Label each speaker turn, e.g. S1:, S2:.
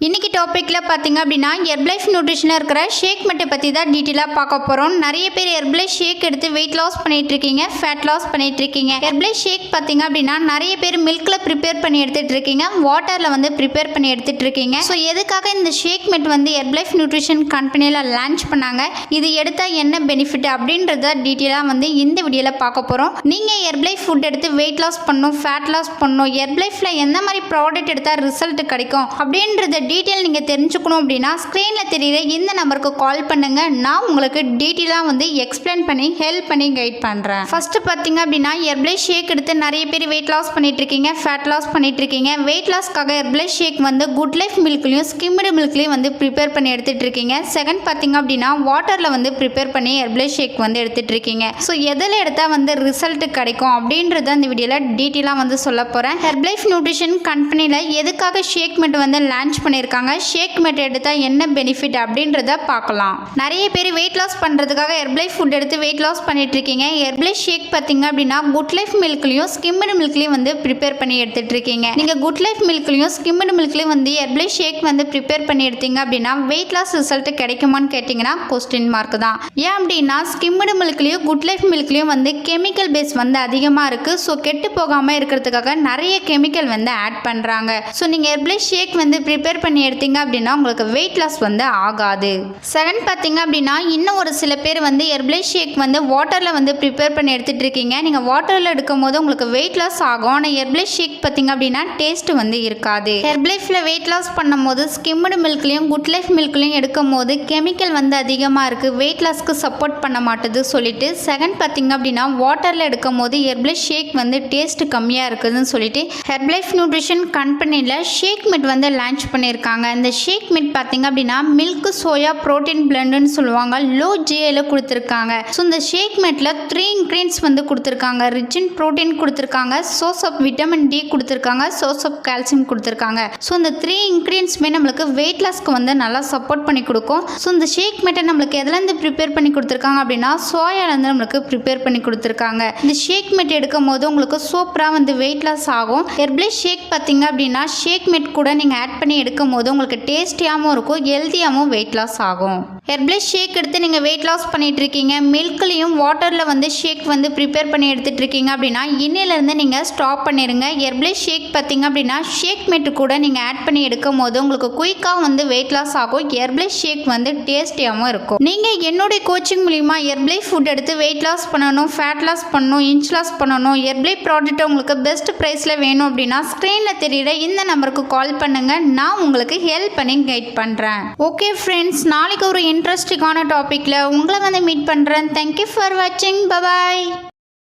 S1: இன்னைக்கு டாபிக்ல பாத்தீங்க அப்படின்னா ஹெர்பலைஃப் நியூட்ரிஷன்ல இருக்கிற ஷேக் மெட்டை பத்தி தான் டீடைலா பார்க்க போறோம். நிறைய பேர் ஹெர்பலைஃப் ஷேக் எடுத்து வெயிட் லாஸ் பண்ணிட்டு இருக்கீங்க, ஃபேட் லாஸ் பண்ணிட்டு இருக்கீங்க. ஹெர்பலைஃப் ஷேக் பாத்தீங்க அப்படின்னா நிறைய பேர் மில்க்ல ப்ரிப்பேர் பண்ணி எடுத்துட்டு இருக்கீங்க, வாட்டர்ல ப்ரிப்பேர் பண்ணி எடுத்துட்டு இருக்கீங்க. ஸோ எதுக்காக இந்த ஷேக் மெட் ஹெர்பலைஃப் நியூட்ரிஷன் கம்பெனியில லான்ச் பண்ணாங்க, இது எடுத்தா என்ன பெனிஃபிட் அப்படின்றத டீடைலா இந்த வீடியோல பார்க்க போறோம். நீங்க ஹெர்பலைஃப் ஃபுட் எடுத்து வெயிட் லாஸ் பண்ணணும், ஃபேட் லாஸ் பண்ணணும், ஹெர்பலைஃப்ல எந்த மாதிரி ப்ராடக்ட் எடுத்தா ரிசல்ட் கிடைக்கும் அப்படின்றத டீட்டெயில் நீங்கள் தெரிஞ்சுக்கணும் அப்படின்னா ஸ்க்ரீனில் தெரியுற இந்த நம்பருக்கு கால் பண்ணுங்க. நான் உங்களுக்கு டீட்டெயிலாக எக்ஸ்பிளைன் பண்ணி ஹெல்ப் பண்ணி கைட் பண்ணுறேன். ஃபர்ஸ்ட் பார்த்தீங்க அப்படின்னா ஹெர்பலைஃப் ஷேக் எடுத்து நிறைய பேர் வெயிட் லாஸ் பண்ணிட்டு இருக்கீங்க, ஃபேட் லாஸ் பண்ணிட்டு இருக்கீங்க. வெயிட் லாஸ்க்காக ஹெர்பலைஃப் ஷேக் குட் லைஃப் மில்க்லையும் ஸ்கிம்டு மில்க்லையும் ப்ரிப்பேர் பண்ணி எடுத்துட்டு இருக்கீங்க. செகண்ட் பார்த்தீங்க அப்படின்னா வாட்டரில் ப்ரிப்பேர் பண்ணி ஹெர்பலைஃப் ஷேக் எடுத்துட்டு இருக்கீங்க. ஸோ எதில் எடுத்தால் ரிசல்ட் கிடைக்கும் அப்படின்றத இந்த வீடியோவில் டீட்டெயிலாக சொல்ல போகிறேன். ஹெர்பலைஃப் நியூட்ரிஷன் கம்பெனியில் எதுக்காக ஷேக் மெட் லான்ச் பண்ணியிருக்காங்க, ஷேக் மெட் எடுத்தா என்ன பெனிஃபிட் அப்படின்றத பார்க்கலாம். நிறைய பேர் வெயிட் லாஸ் பண்றதுக்காக ஹெர்பலைஃப் ஃபுட் எடுத்து வெயிட் லாஸ் பண்ணிட்டு இருக்கீங்க. ஹெர்பலைஃப் ஷேக் பார்த்தீங்க அப்படின்னா குட் லைஃப் மில்க்லையும் ஸ்கிம்டு மில்க்லையும் ப்ரிப்பேர் பண்ணி எடுத்துட்டு இருக்கீங்க. நீங்க good life மில்க்லையும் skimmed மில்க்லையும் Herbalife shake prepare பண்ணி எடுத்தீங்க அப்படின்னா வெயிட் லாஸ் ரிசல்ட் கிடைக்குமான்னு கேட்டீங்கன்னா கொஸ்டின் மார்க் தான். ஏன் அப்படின்னா ஸ்கிம்டு மில்க்லையும் குட் லைஃப் மில்க்லையும் கெமிக்கல் பேஸ் அதிகமா இருக்கு. ஸோ கெட்டு போகாம இருக்கிறதுக்காக நிறைய கெமிக்கல் ஆட் பண்றாங்க. ஸோ நீங்க ஹெர்பலைஃப் ஷேக் ப்ரிப்பேர் பண்ணி எடுத்தீங்க அப்படின்னா உங்களுக்கு வெயிட் லாஸ் ஆகாது. செகண்ட் பார்த்தீங்க அப்படின்னா இன்னும் ஒரு சில பேர் ஹெர்பலைஃப் ஷேக் வாட்டரில் ப்ரிப்பேர் பண்ணி எடுத்துட்டு இருக்கீங்க. நீங்கள் வாட்டரில் எடுக்கும் போது உங்களுக்கு வெயிட் லாஸ் ஆகும். ஆனால் ஹெர்பலைஃப் ஷேக் பார்த்தீங்க அப்படின்னா டேஸ்ட் இருக்காது. ஹெர்பலைஃப்ல வெயிட் லாஸ் பண்ணும் போது ஸ்கிம்டு மில்க்லையும் குட் லைஃப் மில்க்லையும் எடுக்கும் போது கெமிக்கல் அதிகமாக இருக்குது, வெயிட் லாஸ்க்கு சப்போர்ட் பண்ண மாட்டுது சொல்லிட்டு. செகண்ட் பார்த்தீங்க அப்படின்னா வாட்டரில் எடுக்கும் போது ஹெர்பலைஃப் ஷேக் டேஸ்ட் கம்மியாக இருக்குதுன்னு சொல்லிட்டு ஹெர்பலைஃப் நியூட்ரிஷன் கம்பெனியில் ஷேக் மெட் லான்ச் பண்ணியிருக்காங்க. இந்த ஷேக் மெட் பார்த்தீங்க அப்படின்னா மில்க் சோயா புரோட்டீன் பிளெண்டுன்னு சொல்லுவாங்க, லோ ஜிஏல கொடுத்துருக்காங்க. ஸோ இந்த ஷேக் மெட்ல 3 இன்க்ரீடியன்ஸ் கொடுத்துருக்காங்க. ரிச் இன் புரோட்டீன் கொடுத்துருக்காங்க, சோர்ஸ் ஆஃப் விட்டமின் டி கொடுத்துருக்காங்க, சோர்ஸ் ஆஃப் கால்சியம் கொடுத்துருக்காங்க. ஸோ இந்த 3 இன்க்ரீடியன்ஸுமே நம்மளுக்கு வெயிட் லாஸ்க்கு நல்லா சப்போர்ட் பண்ணி கொடுக்கும். ஸோ இந்த ஷேக் மெட்டை நம்மளுக்கு எதுலேருந்து ப்ரிப்பேர் பண்ணி கொடுத்துருக்காங்க அப்படின்னா சோயாலேருந்து நம்மளுக்கு ப்ரிப்பேர் பண்ணி கொடுத்துருக்காங்க. இந்த ஷேக் மெட் எடுக்கும் போது உங்களுக்கு சூப்பராக வெயிட் லாஸ் ஆகும். ஹெர்பலைஃப் ஷேக் பார்த்தீங்க அப்படின்னா ஷேக் மெட் கூட நீங்கள் ஆட் பண்ணி எடுக்கும் போது உங்களுக்கு டேஸ்டியாகவும் இருக்கும், ஹெல்த்தியாகவும் வெயிட் லாஸ் ஆகும். ஹெர்பலைஃப் ஷேக் எடுத்து நீங்கள் வெயிட் லாஸ் பண்ணிட்டு இருக்கீங்க, மில்க்லையும் வாட்டரில் ஷேக் ப்ரிப்பேர் பண்ணி எடுத்துட்டு இருக்கீங்க அப்படின்னா இன்னிலேருந்து நீங்கள் ஸ்டாப் பண்ணிடுங்க. ஹெர்பலைஃப் ஷேக் பார்த்தீங்க அப்படின்னா ஷேக் மெட்டு கூட நீங்கள் ஆட் பண்ணி எடுக்கும் போது உங்களுக்கு குயிக்காக வெயிட் லாஸ் ஆகும். ஹெர்பலைஃப் ஷேக் டேஸ்டியாகவும் இருக்கும். நீங்கள் என்னுடைய கோச்சிங் மூலிமா ஹெர்பலைஃப் ஃபுட் எடுத்து வெயிட் லாஸ் பண்ணணும், ஃபேட் லாஸ் பண்ணணும், இன்ச் லாஸ் பண்ணணும், ஹெர்பலைஃப் ப்ராடக்ட் உங்களுக்கு பெஸ்ட் ப்ரைஸில் வேணும் அப்படின்னா ஸ்க்ரீனில் தெரியுற இந்த நம்பருக்கு கால் பண்ணுங்க. நான் உங்களுக்கு ஹெல்ப் பண்ணி கைட் பண்ணுறேன். ஓகே ஃப்ரெண்ட்ஸ், நாளைக்கு ஒரு இன்ட்ரெஸ்டிங்கான டாப்பிக்கில் உங்களை மீட் பண்ணுறேன். தேங்க்யூ ஃபார் வாட்சிங். பபாய்.